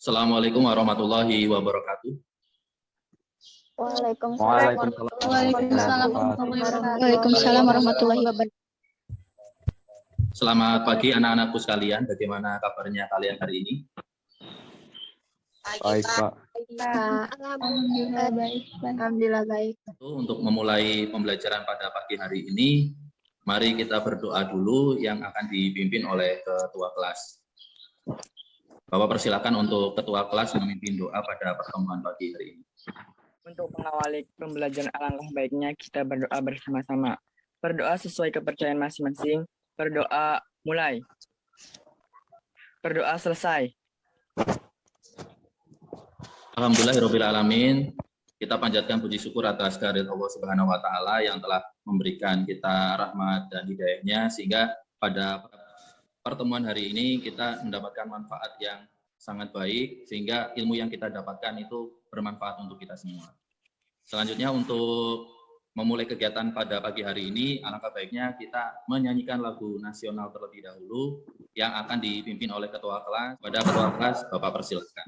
Assalamualaikum warahmatullahi wabarakatuh. Waalaikumsalam warahmatullahi wabarakatuh. Selamat pagi anak-anakku sekalian. Bagaimana kabarnya kalian hari ini? Baik, Pak. Alhamdulillah baik. Alhamdulillah baik. Untuk memulai pembelajaran pada pagi hari ini, mari kita berdoa dulu yang akan dipimpin oleh ketua kelas. Bapak persilakan untuk ketua kelas memimpin doa pada pertemuan pagi hari ini. Untuk mengawali pembelajaran, alangkah baiknya kita berdoa bersama-sama. Berdoa sesuai kepercayaan masing-masing. Berdoa mulai. Berdoa selesai. Alhamdulillahirabbil alamin. Kita panjatkan puji syukur atas kehadirat Allah Subhanahu wa taala yang telah memberikan kita rahmat dan hidayahnya sehingga pada pertemuan hari ini kita mendapatkan manfaat yang sangat baik sehingga ilmu yang kita dapatkan itu bermanfaat untuk kita semua. Selanjutnya untuk memulai kegiatan pada pagi hari ini, alangkah baiknya kita menyanyikan lagu nasional terlebih dahulu yang akan dipimpin oleh ketua kelas. Pada ketua kelas, Bapak persilakan.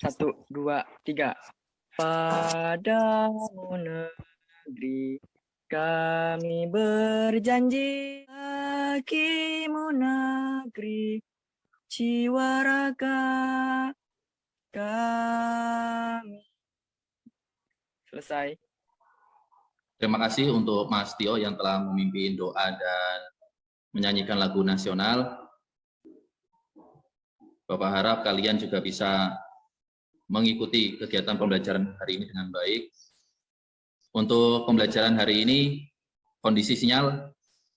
1, 2, 3. Padamu negeri kami berjanji, bagimu negeri jiwa raga kami. Selesai. Terima kasih untuk Mas Tio yang telah memimpin doa dan menyanyikan lagu nasional. Bapak harap kalian juga bisa mengikuti kegiatan pembelajaran hari ini dengan baik. Untuk pembelajaran hari ini, kondisi sinyal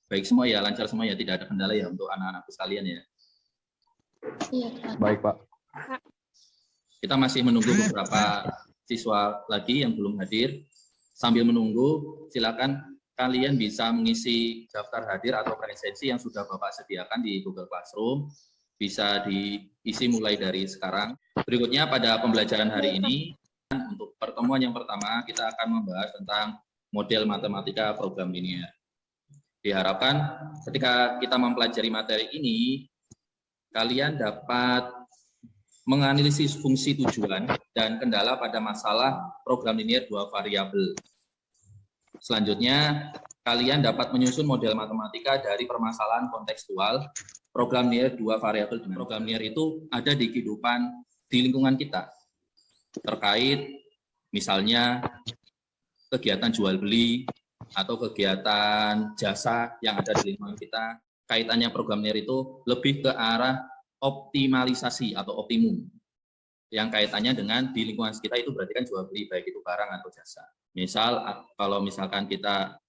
baik semua ya, lancar semua ya, tidak ada kendala ya untuk anak-anakku sekalian ya. Iya, Baik, Pak. Kita masih menunggu beberapa siswa lagi yang belum hadir. Sambil menunggu, silakan kalian bisa mengisi daftar hadir atau presensi yang sudah Bapak sediakan di Google Classroom. Bisa diisi mulai dari sekarang. Berikutnya pada pembelajaran hari ini, untuk pertemuan yang pertama, kita akan membahas tentang model matematika program linear. Diharapkan ketika kita mempelajari materi ini, kalian dapat menganalisis fungsi tujuan dan kendala pada masalah program linear dua variabel. Selanjutnya, kalian dapat menyusun model matematika dari permasalahan kontekstual program linear dua variabel. Program linear itu ada di kehidupan di lingkungan kita, terkait misalnya kegiatan jual beli atau kegiatan jasa yang ada di lingkungan kita. Kaitannya program linear itu lebih ke arah optimalisasi atau optimum yang kaitannya dengan di lingkungan kita itu berarti kan jual beli baik itu barang atau jasa. Misal kalau misalkan kita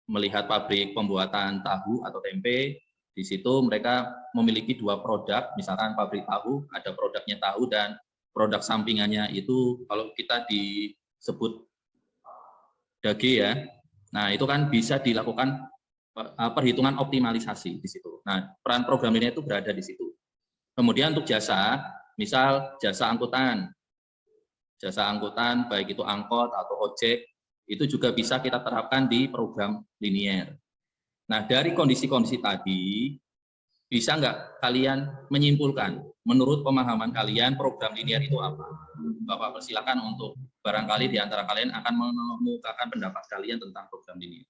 melihat pabrik pembuatan tahu atau tempe, di situ mereka memiliki dua produk, misalkan pabrik tahu ada produknya tahu dan produk sampingannya itu kalau kita disebut dage ya. Nah, itu kan bisa dilakukan perhitungan optimalisasi di situ. Nah, peran program ini itu berada di situ. Kemudian untuk jasa, misal jasa angkutan baik itu angkot atau ojek, itu juga bisa kita terapkan di program linear. Nah, dari kondisi-kondisi tadi, bisa nggak kalian menyimpulkan, menurut pemahaman kalian program linear itu apa? Bapak persilakan untuk barangkali di antara kalian akan mengemukakan pendapat kalian tentang program linear.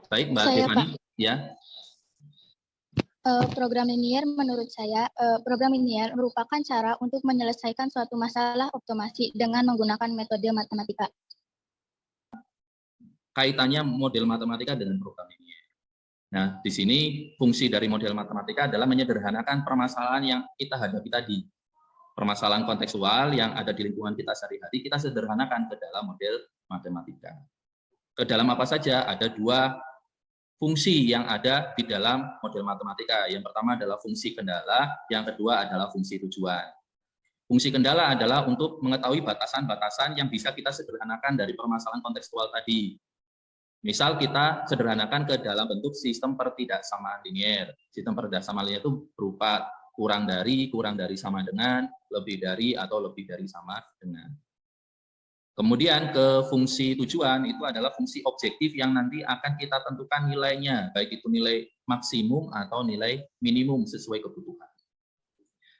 Baik, Mbak Devani, ya. Program linear menurut saya, program linear merupakan cara untuk menyelesaikan suatu masalah otomasi dengan menggunakan metode matematika. Kaitannya model matematika dengan program linear. Nah, di sini fungsi dari model matematika adalah menyederhanakan permasalahan yang kita hadapi tadi. Permasalahan kontekstual yang ada di lingkungan kita sehari-hari, kita sederhanakan ke dalam model matematika. Ke dalam apa saja? Ada dua fungsi yang ada di dalam model matematika. Yang pertama adalah fungsi kendala, yang kedua adalah fungsi tujuan. Fungsi kendala adalah untuk mengetahui batasan-batasan yang bisa kita sederhanakan dari permasalahan kontekstual tadi. Misal kita sederhanakan ke dalam bentuk sistem pertidaksamaan linear. Sistem pertidaksamaan linear itu berupa kurang dari, sama dengan, lebih dari, atau lebih dari sama dengan. Kemudian ke fungsi tujuan itu adalah fungsi objektif yang nanti akan kita tentukan nilainya, baik itu nilai maksimum atau nilai minimum sesuai kebutuhan.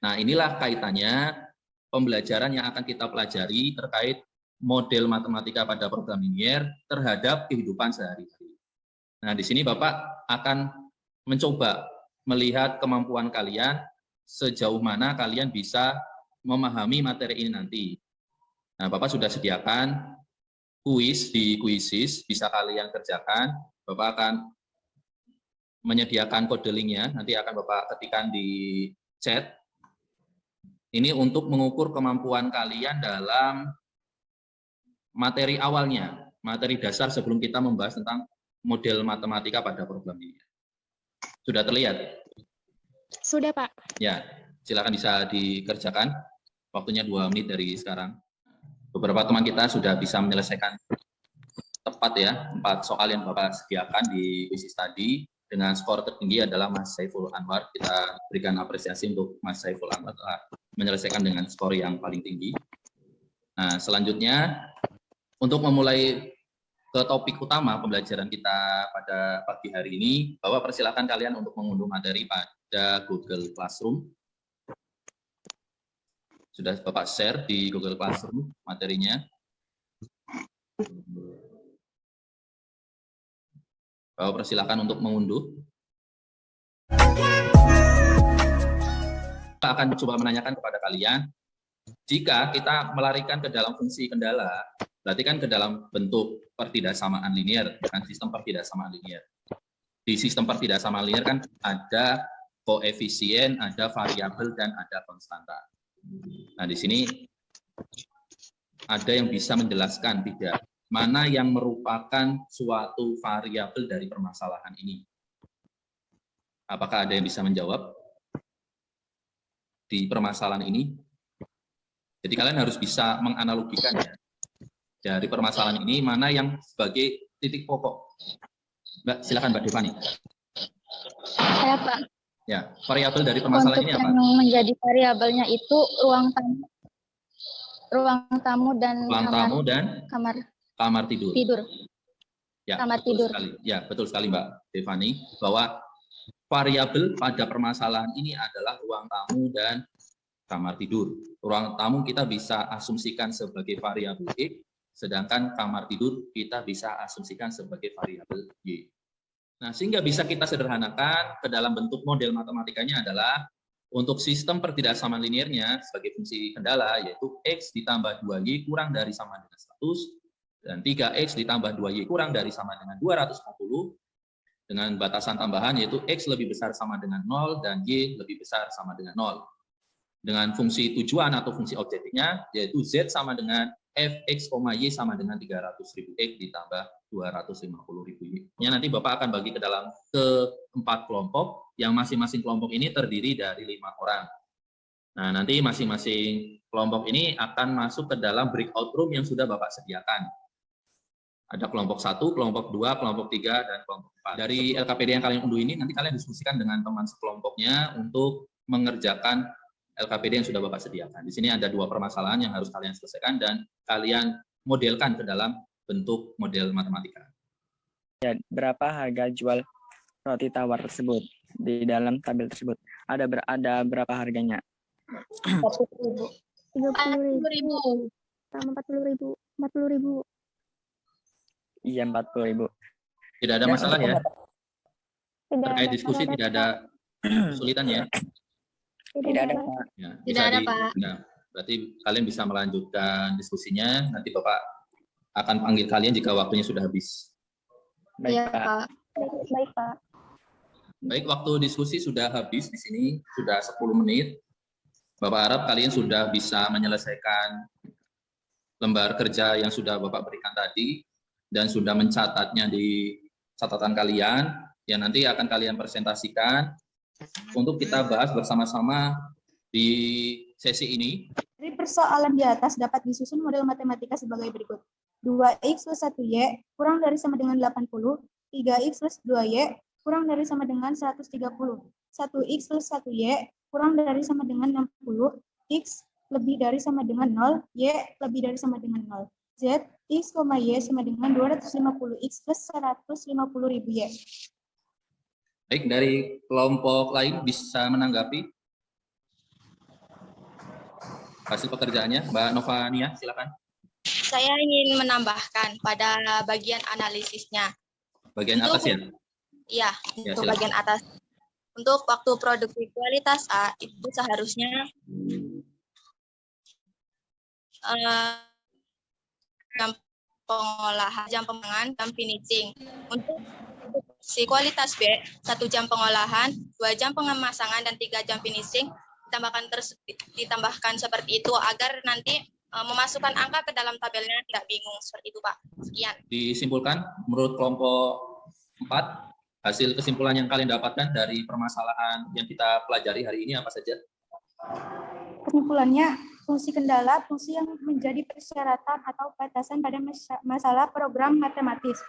Nah, inilah kaitannya pembelajaran yang akan kita pelajari terkait model matematika pada program linier terhadap kehidupan sehari-hari. Nah, di sini Bapak akan mencoba melihat kemampuan kalian sejauh mana kalian bisa memahami materi ini nanti. Nah, Bapak sudah sediakan kuis di Quizizz, bisa kalian kerjakan. Bapak akan menyediakan kode linknya, nanti akan Bapak ketikkan di chat. Ini untuk mengukur kemampuan kalian dalam materi awalnya, materi dasar sebelum kita membahas tentang model matematika pada program ini. Sudah terlihat? Sudah, Pak. Ya, silakan bisa dikerjakan. Waktunya 2 menit dari sekarang. Beberapa teman kita sudah bisa menyelesaikan tepat ya, 4 soal yang Bapak sediakan di Quizizz tadi. Dengan skor tertinggi adalah Mas Saiful Anwar. Kita berikan apresiasi untuk Mas Saiful Anwar telah menyelesaikan dengan skor yang paling tinggi. Nah, selanjutnya untuk memulai ke topik utama pembelajaran kita pada pagi hari ini, Bapak persilakan kalian untuk mengunduh materi pada Google Classroom. Sudah Bapak share di Google Classroom materinya. Bapak persilakan untuk mengunduh. Kita akan coba menanyakan kepada kalian, jika kita melarikan ke dalam fungsi kendala, berarti kan ke dalam bentuk pertidaksamaan linier, kan sistem pertidaksamaan linier. Di sistem pertidaksamaan linier kan ada koefisien, ada variabel, dan ada konstanta. Nah, di sini ada yang bisa menjelaskan tidak mana yang merupakan suatu variabel dari permasalahan ini? Apakah ada yang bisa menjawab di permasalahan ini? Jadi kalian harus bisa menganalogikan ya, dari permasalahan ini mana yang sebagai titik pokok. Mbak, silakan Mbak Devani. Saya, Pak. Ya, variabel dari permasalahan Untuk ini apa? yang menjadi variabelnya itu ruang tamu dan kamar tidur. Ya, kamar betul tidur. sekali. Ya, betul sekali Mbak Devani, bahwa variabel pada permasalahan ini adalah ruang tamu dan kamar tidur. Ruang tamu kita bisa asumsikan sebagai variabel X, sedangkan kamar tidur kita bisa asumsikan sebagai variabel Y. Nah, sehingga bisa kita sederhanakan ke dalam bentuk model matematikanya adalah untuk sistem pertidaksamaan liniernya sebagai fungsi kendala, yaitu X ditambah 2Y kurang dari sama dengan 100, dan 3X ditambah 2Y kurang dari sama dengan 240, dengan batasan tambahan yaitu X lebih besar sama dengan 0, dan Y lebih besar sama dengan 0. Dengan fungsi tujuan atau fungsi objektifnya, yaitu Z sama dengan Fx, Y sama dengan 300.000 X ditambah 250.000 Y. Nanti Bapak akan bagi ke dalam ke-4 kelompok, yang masing-masing kelompok ini terdiri dari 5 orang. Nah, nanti masing-masing kelompok ini akan masuk ke dalam breakout room yang sudah Bapak sediakan. Ada kelompok 1, kelompok 2, kelompok 3, dan kelompok 4. Dari LKPD yang kalian unduh ini, nanti kalian diskusikan dengan teman sekelompoknya untuk mengerjakan LKPD yang sudah Bapak sediakan. Di sini ada 2 permasalahan yang harus kalian selesaikan dan kalian modelkan ke dalam bentuk model matematika. Ya, berapa harga jual roti tawar tersebut? Di dalam tabel tersebut ada berapa harganya? 30.000. 30.000. Sama 40.000. 40.000. Iya, 40.000. Tidak ada masalah ya? Terkait Tidak diskusi tidak ada kesulitan ya? Tidak ada, Pak. Ya, Tidak ada, Pak. Ya, berarti kalian bisa melanjutkan diskusinya. Nanti Bapak akan panggil kalian jika waktunya sudah habis. Baik, Iya, Pak. Pak. Baik, Pak. Baik, waktu diskusi sudah habis di sini, sudah 10 menit. Bapak harap kalian sudah bisa menyelesaikan lembar kerja yang sudah Bapak berikan tadi, dan sudah mencatatnya di catatan kalian, yang nanti akan kalian presentasikan untuk kita bahas bersama-sama di sesi ini. Dari persoalan di atas dapat disusun model matematika sebagai berikut. 2x plus 1y kurang dari sama dengan 80, 3x plus 2y kurang dari sama dengan 130, 1x plus 1y kurang dari sama dengan 60, x lebih dari sama dengan 0, y lebih dari sama dengan 0. Z, X, Y sama dengan 250X plus 150.000 Y. Baik, dari kelompok lain bisa menanggapi hasil pekerjaannya. Mbak Novania, silakan. Saya ingin menambahkan pada bagian analisisnya. Bagian atas ya? Iya, Ya, untuk silakan. bagian atas. Untuk waktu produksi kualitas A, itu seharusnya jam pengolahan, jam pembangunan, jam finishing. Untuk si kualitas B, 1 jam pengolahan, 2 jam pengemasangan, dan 3 jam finishing, ditambahkan seperti itu agar nanti memasukkan angka ke dalam tabelnya tidak bingung seperti itu, Pak. Sekian. Disimpulkan menurut kelompok 4, hasil kesimpulan yang kalian dapatkan dari permasalahan yang kita pelajari hari ini apa saja? Kesimpulannya, fungsi kendala, fungsi yang menjadi persyaratan atau batasan pada masalah program matematis.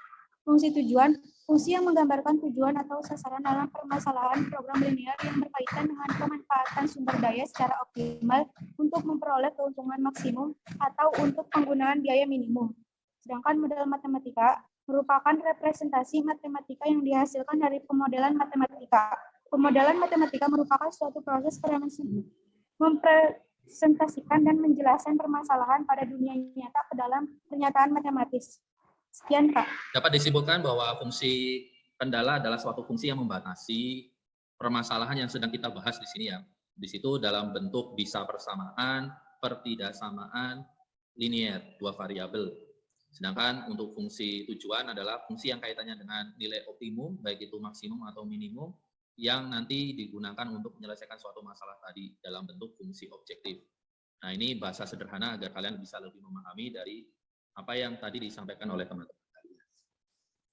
Fungsi tujuan, fungsi yang menggambarkan tujuan atau sasaran dalam permasalahan program linear yang berkaitan dengan pemanfaatan sumber daya secara optimal untuk memperoleh keuntungan maksimum atau untuk penggunaan biaya minimum. Sedangkan model matematika merupakan representasi matematika yang dihasilkan dari pemodelan matematika. Pemodelan matematika merupakan suatu proses mempresentasikan dan menjelaskan permasalahan pada dunia nyata ke dalam pernyataan matematis. Sekian, Pak. Dapat disimpulkan bahwa fungsi kendala adalah suatu fungsi yang membatasi permasalahan yang sedang kita bahas di sini ya. Di situ dalam bentuk bisa persamaan, pertidaksamaan, linear, 2 variabel. Sedangkan untuk fungsi tujuan adalah fungsi yang kaitannya dengan nilai optimum, baik itu maksimum atau minimum, yang nanti digunakan untuk menyelesaikan suatu masalah tadi dalam bentuk fungsi objektif. Nah, ini bahasa sederhana agar kalian bisa lebih memahami dari apa yang tadi disampaikan oleh teman-teman kalian.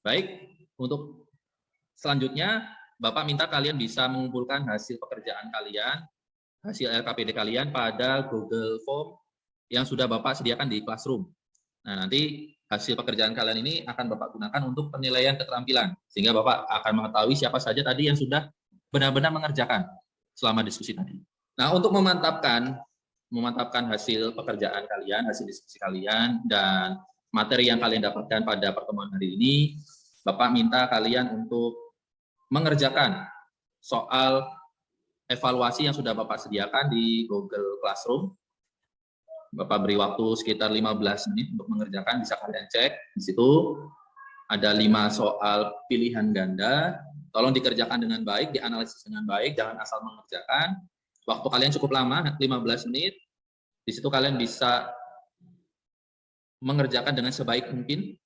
Baik, untuk selanjutnya, Bapak minta kalian bisa mengumpulkan hasil pekerjaan kalian, hasil LKPD kalian pada Google Form yang sudah Bapak sediakan di Classroom. Nah, nanti hasil pekerjaan kalian ini akan Bapak gunakan untuk penilaian keterampilan, sehingga Bapak akan mengetahui siapa saja tadi yang sudah benar-benar mengerjakan selama diskusi tadi. Nah, untuk memantapkan hasil pekerjaan kalian, hasil diskusi kalian, dan materi yang kalian dapatkan pada pertemuan hari ini, Bapak minta kalian untuk mengerjakan soal evaluasi yang sudah Bapak sediakan di Google Classroom. Bapak beri waktu sekitar 15 menit untuk mengerjakan, bisa kalian cek. Di situ ada 5 soal pilihan ganda. Tolong dikerjakan dengan baik, dianalisis dengan baik, jangan asal mengerjakan. Waktu kalian cukup lama, 15 menit. Di situ kalian bisa mengerjakan dengan sebaik mungkin.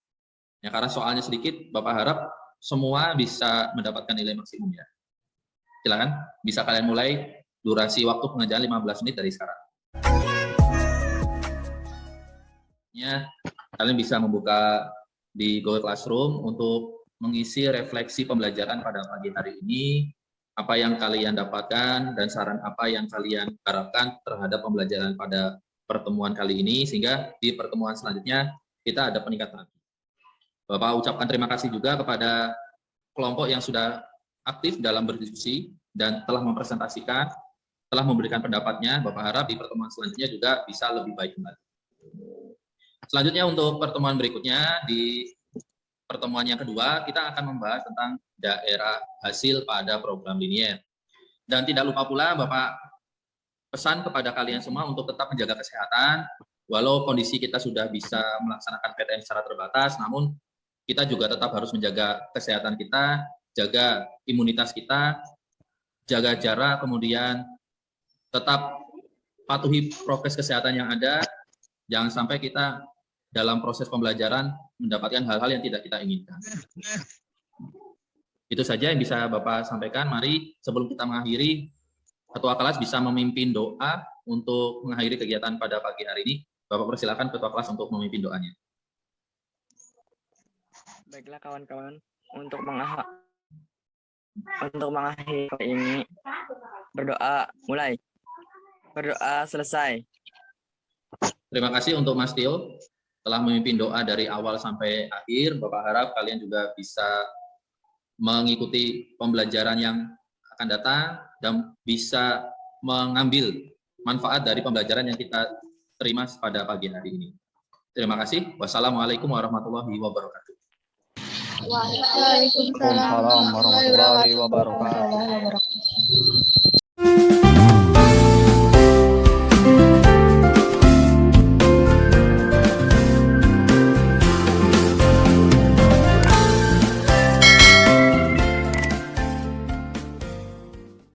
Ya, karena soalnya sedikit, Bapak harap semua bisa mendapatkan nilai maksimum ya. Silakan, bisa kalian mulai durasi waktu pengerjaan 15 menit dari sekarang. Ya, kalian bisa membuka di Google Classroom untuk mengisi refleksi pembelajaran pada pagi hari ini, apa yang kalian dapatkan, dan saran apa yang kalian harapkan terhadap pembelajaran pada pertemuan kali ini, sehingga di pertemuan selanjutnya kita ada peningkatan. Bapak ucapkan terima kasih juga kepada kelompok yang sudah aktif dalam berdiskusi dan telah mempresentasikan, telah memberikan pendapatnya. Bapak harap di pertemuan selanjutnya juga bisa lebih baik kembali. Selanjutnya untuk pertemuan berikutnya, di pertemuan yang kedua, kita akan membahas tentang daerah hasil pada program linear. Dan tidak lupa pula Bapak pesan kepada kalian semua untuk tetap menjaga kesehatan, walau kondisi kita sudah bisa melaksanakan PTM secara terbatas, namun kita juga tetap harus menjaga kesehatan kita, jaga imunitas kita, jaga jarak, kemudian tetap patuhi prokes kesehatan yang ada, jangan sampai kita dalam proses pembelajaran mendapatkan hal-hal yang tidak kita inginkan. Itu saja yang bisa Bapak sampaikan. Mari sebelum kita mengakhiri, Ketua kelas bisa memimpin doa untuk mengakhiri kegiatan pada pagi hari ini. Bapak persilakan Ketua kelas untuk memimpin doanya. Baiklah kawan-kawan, untuk mengakhiri ini, berdoa mulai. Berdoa selesai. Terima kasih untuk Mas Tio telah memimpin doa dari awal sampai akhir. Bapak harap kalian juga bisa mengikuti pembelajaran yang akan datang dan bisa mengambil manfaat dari pembelajaran yang kita terima pada pagi hari ini. Terima kasih. Wassalamualaikum warahmatullahi wabarakatuh. Waalaikumsalam Waalaikumsalam warahmatullahi wabarakatuh.